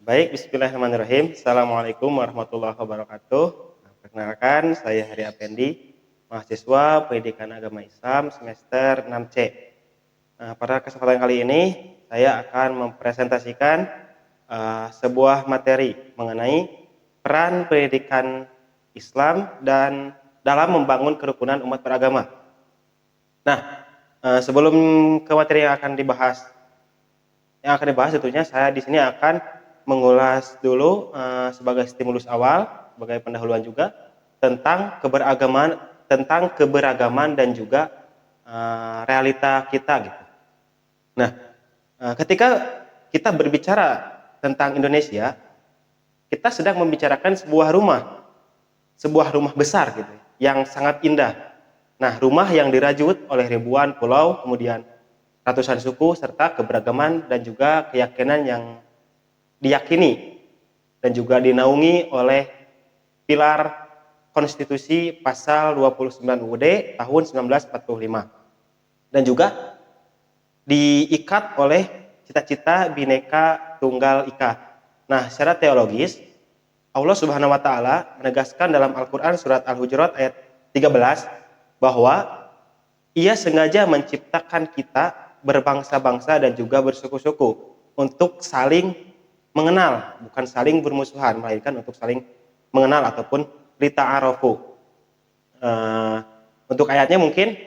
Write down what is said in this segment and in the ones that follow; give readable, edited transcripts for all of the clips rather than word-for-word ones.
Baik, bismillahirrahmanirrahim. Assalamualaikum warahmatullahi wabarakatuh. Perkenalkan, saya Heri Apendi, mahasiswa Pendidikan Agama Islam semester 6C. Pada kesempatan kali ini, saya akan mempresentasikan sebuah materi mengenai peran pendidikan Islam dan dalam membangun kerukunan umat beragama. Nah, sebelum ke materi yang akan dibahas tentunya saya di sini akan mengulas dulu sebagai stimulus awal, sebagai pendahuluan juga tentang keberagaman dan juga realita kita gitu. Nah, ketika kita berbicara tentang Indonesia, kita sedang membicarakan sebuah rumah besar gitu, yang sangat indah. Nah, rumah yang dirajut oleh ribuan pulau, kemudian ratusan suku serta keberagaman dan juga keyakinan yang diyakini dan juga dinaungi oleh pilar konstitusi pasal 29 UUD tahun 1945 dan juga diikat oleh cita-cita Bhinneka Tunggal Ika. Nah, secara teologis Allah Subhanahu wa taala menegaskan dalam Al-Qur'an surat Al-Hujurat ayat 13 bahwa Ia sengaja menciptakan kita berbangsa-bangsa dan juga bersuku-suku untuk saling mengenal, bukan saling bermusuhan, melainkan untuk saling mengenal ataupun lita'arofu. Untuk ayatnya mungkin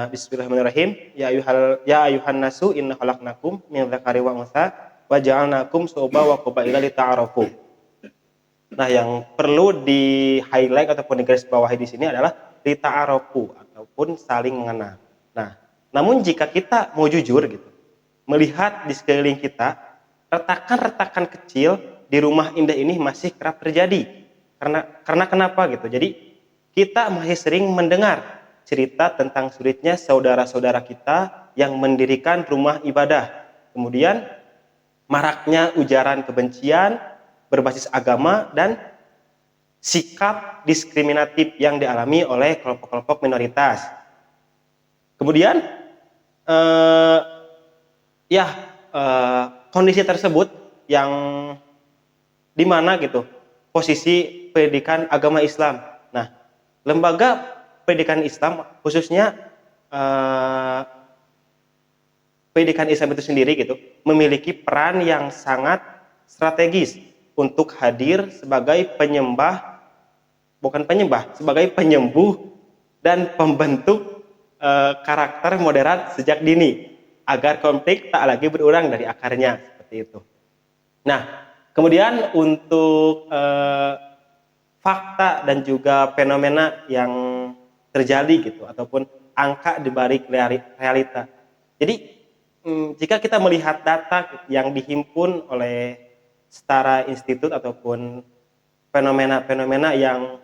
Bismillahirrahmanirrahim. Ya ayuhan nasu inna khalaqnakum min dzakari wa untha wa ja'alnakum syu'uban wa qabaila lita'arofu. Nah, yang perlu di-highlight ataupun digarisbawahi di sini adalah lita'arofu ataupun saling mengenal. Nah, namun jika kita mau jujur gitu, melihat di sekeliling kita, retakan-retakan kecil di rumah indah ini masih kerap terjadi. Karena kenapa gitu? Jadi kita masih sering mendengar cerita tentang sulitnya saudara-saudara kita yang mendirikan rumah ibadah. Kemudian maraknya ujaran kebencian berbasis agama dan sikap diskriminatif yang dialami oleh kelompok-kelompok minoritas. Kemudian kondisi tersebut yang dimana gitu posisi pendidikan agama Islam. Nah, lembaga pendidikan Islam khususnya pendidikan Islam itu sendiri gitu memiliki peran yang sangat strategis untuk hadir sebagai sebagai penyembuh dan pembentuk karakter moderat sejak dini agar konflik tak lagi berulang dari akarnya, seperti itu. Nah, kemudian untuk fakta dan juga fenomena yang terjadi gitu ataupun angka di balik realita. Jadi jika kita melihat data yang dihimpun oleh setara institut ataupun fenomena-fenomena yang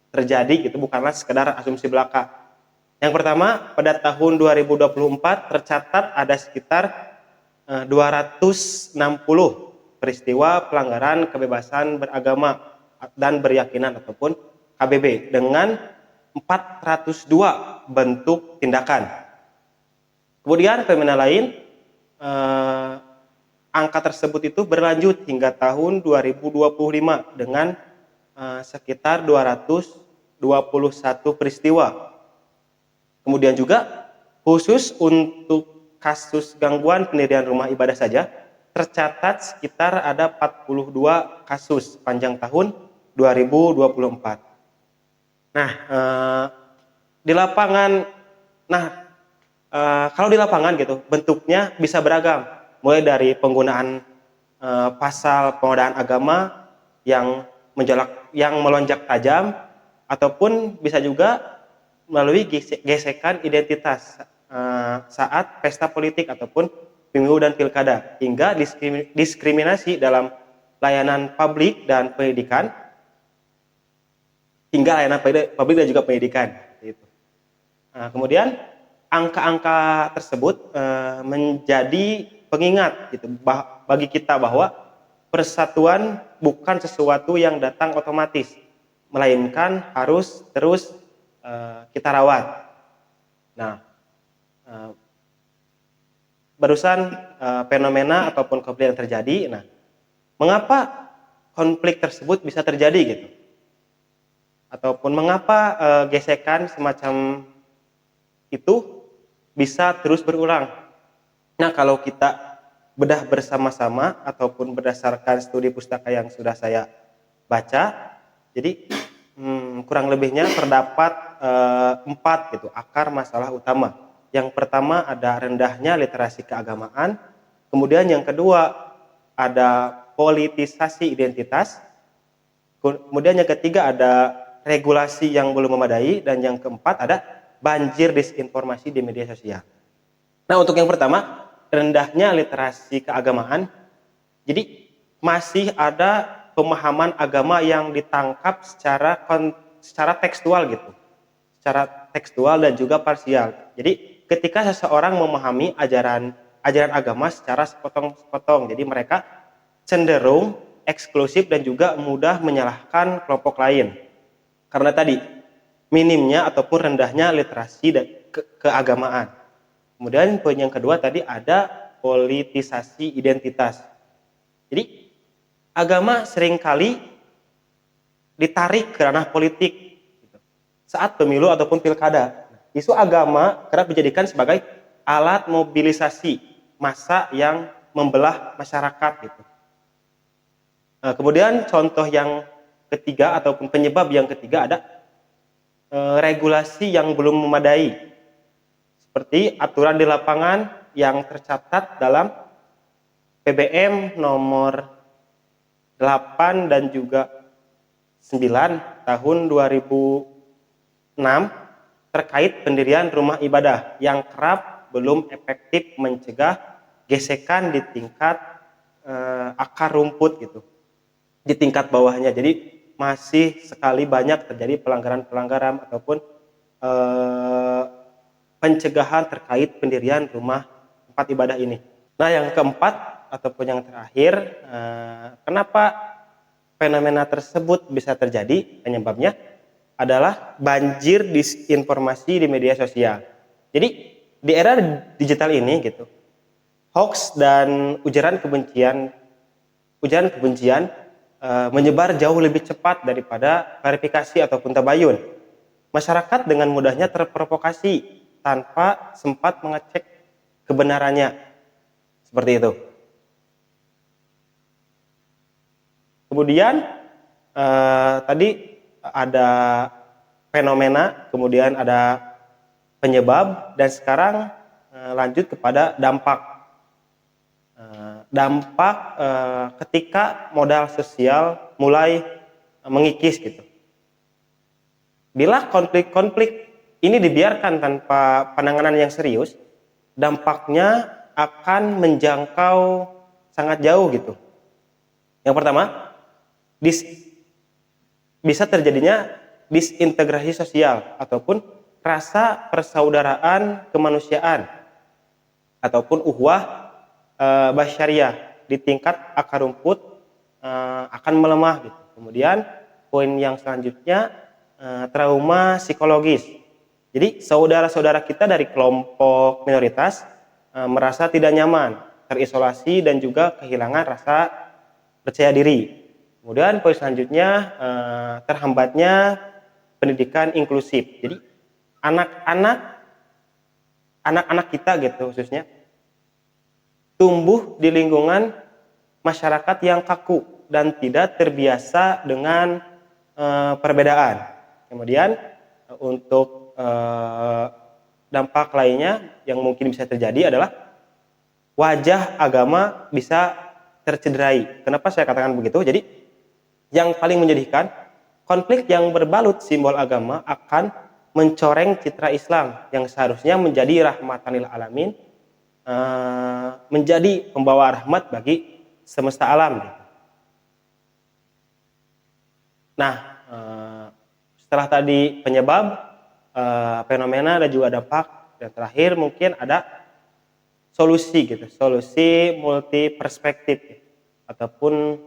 terjadi gitu bukanlah sekedar asumsi belaka. Yang pertama, pada tahun 2024 tercatat ada sekitar 260 peristiwa pelanggaran kebebasan beragama dan berkeyakinan ataupun KBB dengan 402 bentuk tindakan. Kemudian fenomena lain, angka tersebut itu berlanjut hingga tahun 2025 dengan sekitar 221 peristiwa. Kemudian juga khusus untuk kasus gangguan pendirian rumah ibadah saja tercatat sekitar ada 42 kasus sepanjang tahun 2024. Nah, di lapangan, kalau di lapangan gitu bentuknya bisa beragam, mulai dari penggunaan pasal penodaan agama yang melonjak tajam ataupun bisa juga melalui gesekan identitas saat pesta politik ataupun pemilu dan pilkada hingga diskriminasi dalam layanan publik dan pendidikan juga pendidikan gitu. Kemudian angka-angka tersebut menjadi pengingat gitu bagi kita bahwa persatuan bukan sesuatu yang datang otomatis, melainkan harus terus kita rawat. Nah, barusan fenomena ataupun konflik yang terjadi. Nah, mengapa konflik tersebut bisa terjadi gitu, ataupun mengapa gesekan semacam itu bisa terus berulang. Nah, kalau kita bedah bersama-sama ataupun berdasarkan studi pustaka yang sudah saya baca, jadi kurang lebihnya terdapat 4 gitu akar masalah utama. Yang pertama ada rendahnya literasi keagamaan, kemudian yang kedua ada politisasi identitas, kemudian yang ketiga ada regulasi yang belum memadai, dan yang keempat ada banjir disinformasi di media sosial. Nah, untuk yang pertama, rendahnya literasi keagamaan. Jadi masih ada pemahaman agama yang ditangkap secara tekstual gitu. Secara tekstual dan juga parsial. Jadi ketika seseorang memahami ajaran agama secara sepotong-sepotong, jadi mereka cenderung eksklusif dan juga mudah menyalahkan kelompok lain. Karena tadi minimnya ataupun rendahnya literasi dan keagamaan. Kemudian poin yang kedua tadi ada politisasi identitas. Jadi agama seringkali ditarik ke ranah politik gitu, saat pemilu ataupun pilkada. Isu agama kerap dijadikan sebagai alat mobilisasi massa yang membelah masyarakat gitu. Kemudian contoh yang ketiga ataupun penyebab yang ketiga ada regulasi yang belum memadai, seperti aturan di lapangan yang tercatat dalam PBM nomor 8 dan juga 9 tahun 2006 terkait pendirian rumah ibadah yang kerap belum efektif mencegah gesekan di tingkat akar rumput gitu, di tingkat bawahnya. Jadi masih sekali banyak terjadi pelanggaran-pelanggaran ataupun pencegahan terkait pendirian rumah tempat ibadah ini. Nah, yang keempat ataupun yang terakhir, kenapa fenomena tersebut bisa terjadi? Penyebabnya adalah banjir disinformasi di media sosial. Jadi di era digital ini gitu, hoax dan ujaran kebencian menyebar jauh lebih cepat daripada verifikasi ataupun tabayun. Masyarakat dengan mudahnya terprovokasi tanpa sempat mengecek kebenarannya. Seperti itu. Kemudian tadi ada fenomena, kemudian ada penyebab, dan sekarang lanjut kepada dampak. Ketika modal sosial mulai mengikis gitu. Bila konflik-konflik ini dibiarkan tanpa penanganan yang serius, dampaknya akan menjangkau sangat jauh gitu. Yang pertama, bisa terjadinya disintegrasi sosial ataupun rasa persaudaraan kemanusiaan ataupun uhwah basyariah di tingkat akar rumput akan melemah gitu. Kemudian poin yang selanjutnya trauma psikologis. Jadi saudara-saudara kita dari kelompok minoritas merasa tidak nyaman, terisolasi, dan juga kehilangan rasa percaya diri. Kemudian poin selanjutnya terhambatnya pendidikan inklusif. Jadi anak-anak kita gitu khususnya tumbuh di lingkungan masyarakat yang kaku dan tidak terbiasa dengan perbedaan. Kemudian untuk dampak lainnya yang mungkin bisa terjadi adalah wajah agama bisa tercederai. Kenapa saya katakan begitu? Jadi yang paling menyedihkan, konflik yang berbalut simbol agama akan mencoreng citra Islam yang seharusnya menjadi rahmatan lil alamin, menjadi pembawa rahmat bagi semesta alam. Nah, setelah tadi penyebab, fenomena, dan juga dampak, dan terakhir mungkin ada solusi gitu, solusi multi perspektif ataupun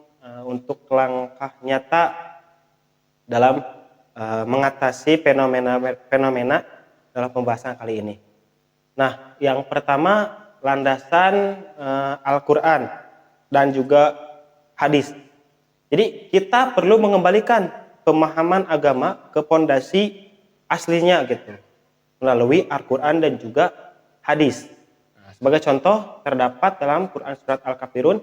untuk langkah nyata dalam mengatasi fenomena dalam pembahasan kali ini. Nah, yang pertama landasan Al-Quran dan juga hadis. Jadi kita perlu mengembalikan pemahaman agama ke pondasi aslinya gitu, melalui Al-Quran dan juga hadis. Nah, sebagai contoh terdapat dalam Quran surat Al-Kafirun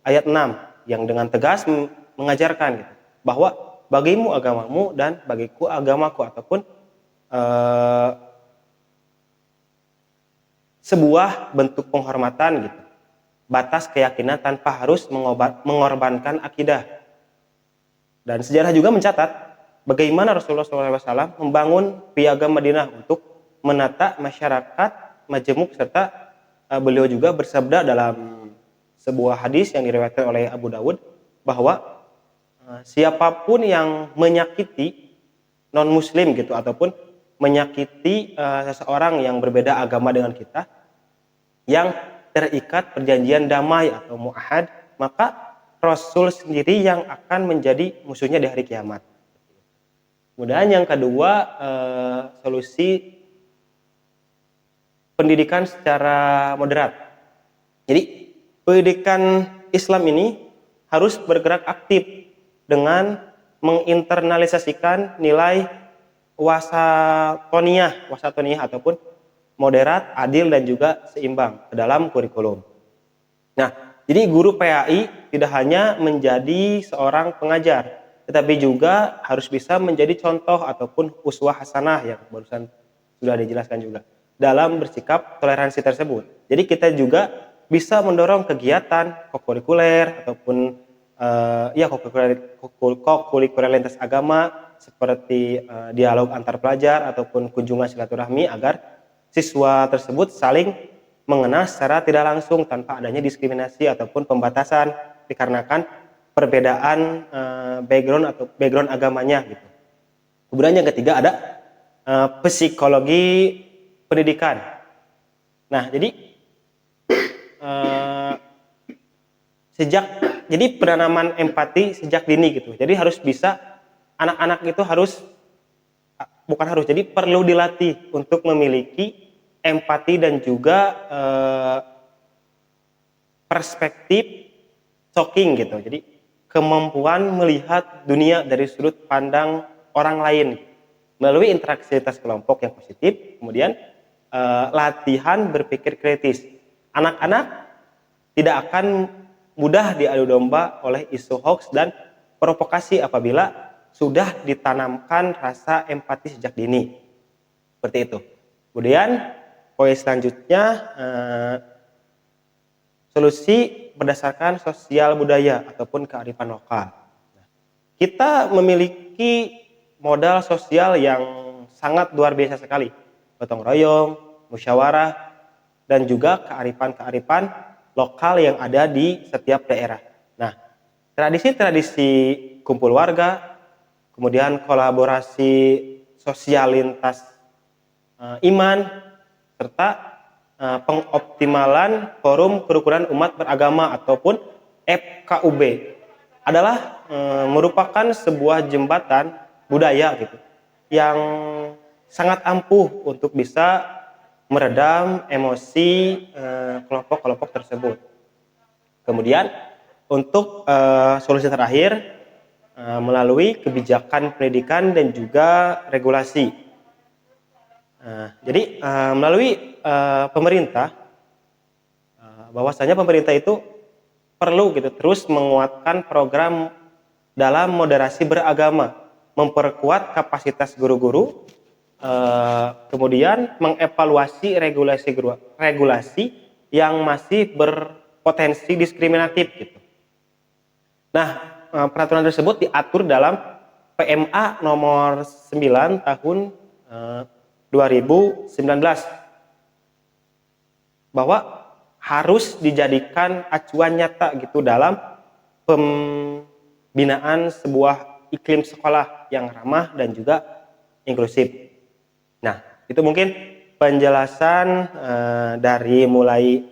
ayat 6 yang dengan tegas mengajarkan gitu, bahwa bagimu agamamu dan bagiku agamaku, ataupun sebuah bentuk penghormatan gitu, batas keyakinan tanpa harus mengorbankan akidah. Dan sejarah juga mencatat bagaimana Rasulullah SAW membangun Piagam Madinah untuk menata masyarakat majemuk, serta beliau juga bersabda dalam sebuah hadis yang diriwayatkan oleh Abu Dawud bahwa siapapun yang menyakiti non muslim gitu, ataupun menyakiti seseorang yang berbeda agama dengan kita, yang terikat perjanjian damai atau mu'ahad, maka Rasul sendiri yang akan menjadi musuhnya di hari kiamat. Kemudian yang kedua, solusi pendidikan secara moderat. Jadi pendidikan Islam ini harus bergerak aktif dengan menginternalisasikan nilai wasatoniyah ataupun moderat, adil, dan juga seimbang ke dalam kurikulum. Nah, jadi guru PAI tidak hanya menjadi seorang pengajar, tetapi juga harus bisa menjadi contoh ataupun uswah hasanah yang barusan sudah dijelaskan juga dalam bersikap toleransi tersebut. Jadi kita juga bisa mendorong kegiatan kokurikuler ataupun kokurikuler lintas agama seperti dialog antar pelajar ataupun kunjungan silaturahmi, agar siswa tersebut saling mengenal secara tidak langsung tanpa adanya diskriminasi ataupun pembatasan dikarenakan perbedaan background agamanya gitu. Kemudian yang ketiga ada psikologi pendidikan. Nah, jadi jadi penanaman empati sejak dini gitu. Jadi harus bisa, anak-anak itu jadi perlu dilatih untuk memiliki empati dan juga perspektif shocking gitu. Jadi kemampuan melihat dunia dari sudut pandang orang lain melalui interaksi kelompok yang positif. Kemudian latihan berpikir kritis. Anak-anak tidak akan mudah diadu domba oleh isu hoax dan provokasi apabila sudah ditanamkan rasa empati sejak dini. Seperti itu. Kemudian poin selanjutnya, solusi berdasarkan sosial budaya ataupun kearifan lokal. Kita memiliki modal sosial yang sangat luar biasa sekali, gotong royong, musyawarah, dan juga kearifan-kearifan lokal yang ada di setiap daerah. Nah, tradisi-tradisi kumpul warga, kemudian kolaborasi sosial lintas iman, serta pengoptimalan forum kerukunan umat beragama ataupun FKUB adalah merupakan sebuah jembatan budaya gitu yang sangat ampuh untuk bisa meredam emosi kelompok-kelompok tersebut. Kemudian untuk solusi terakhir, melalui kebijakan pendidikan dan juga regulasi. Jadi melalui pemerintah, bahwasanya pemerintah itu perlu gitu terus menguatkan program dalam moderasi beragama, memperkuat kapasitas guru-guru, kemudian mengevaluasi regulasi yang masih berpotensi diskriminatif gitu. Nah, peraturan tersebut diatur dalam PMA nomor 9 tahun 2019 bahwa harus dijadikan acuan nyata gitu dalam pembinaan sebuah iklim sekolah yang ramah dan juga inklusif. Nah, itu mungkin penjelasan dari mulai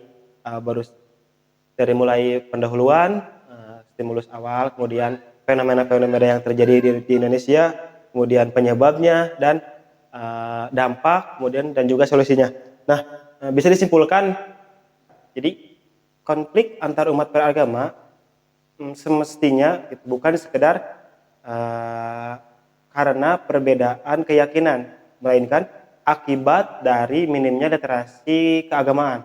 pendahuluan, stimulus awal, kemudian fenomena-fenomena yang terjadi di Indonesia, kemudian penyebabnya dan dampak, kemudian dan juga solusinya. Nah, bisa disimpulkan, jadi konflik antar umat beragama semestinya gitu, bukan sekedar eh, karena perbedaan keyakinan, melainkan akibat dari minimnya literasi keagamaan,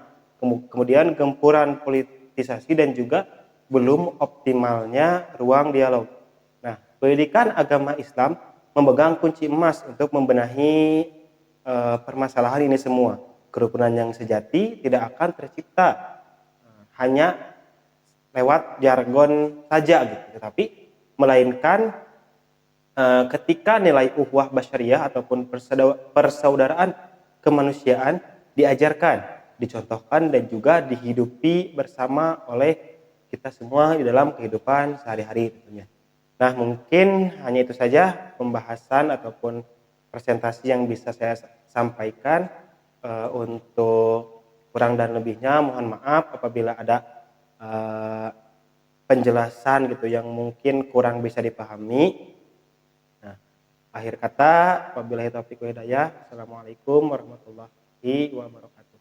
kemudian gempuran politisasi dan juga belum optimalnya ruang dialog. Nah, pendidikan agama Islam memegang kunci emas untuk membenahi permasalahan ini semua. Kerukunan yang sejati tidak akan tercipta hanya lewat jargon saja gitu, tetapi melainkan ketika nilai ukhuwah basyariah ataupun persaudaraan kemanusiaan diajarkan, dicontohkan dan juga dihidupi bersama oleh kita semua di dalam kehidupan sehari-hari tentunya. Nah, mungkin hanya itu saja pembahasan ataupun presentasi yang bisa saya sampaikan. Untuk kurang dan lebihnya mohon maaf apabila ada eh, penjelasan gitu yang mungkin kurang bisa dipahami. Nah, akhir kata, wabillahi taufiq wal hidayah. Assalamualaikum warahmatullahi wabarakatuh.